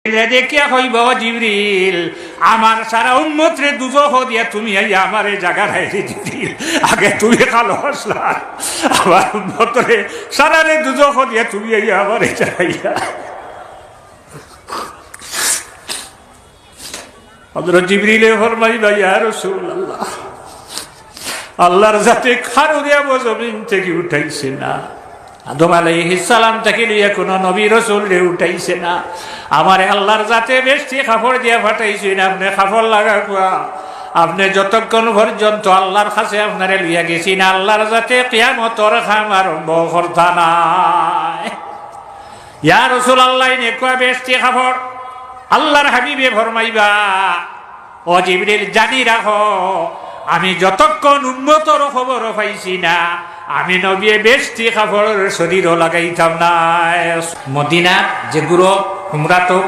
দেখিয়া কইব জিবরিল আমার সারা উম্মত রে দুজখ দিয়া তুমি আইয়া আমার এই জায়গা রে জিবরিল আগে তুমি খালো আসলা আমার উম্মত রে সারা রে দুজখ দিয়া তুমি আইয়া আমার এই জায়গা। হযরত জিবরিলে ফরমাইল ইয়া রাসূলুল্লাহ আল্লাহর জাতে খারু দিয়া জমিন থেকে উঠাইছে না, আদম আলাইহিস সালাম থেকে লিয়া কোন নবী রাসূল রে উঠাইছে না, আমারে আল্লাহর জাতে বেশি কাপড় দিয়া ফাটাইছে না, আপনি কাপড় লাগাকুয়া আপনি যতক্ষণ পর্যন্ত আল্লাহর কাছে আপনারে লিয়া গেছি না আল্লাহর জাতে কিয়ামতর খাম আরম্ভ করতা নাই। ইয়া রাসূলুল্লাহ নেকুয়া বেশি কাপড় আল্লাহর হাবিবে ফরমাইবা ও জিবরিল জানি রাখো আমি যতক্ষণ উম্মতর খবর পাইছি না আমি নবী বেশি কাপড়ের শরীরও লাগাইতাম না। মদিনা যেগুলো উমরা তো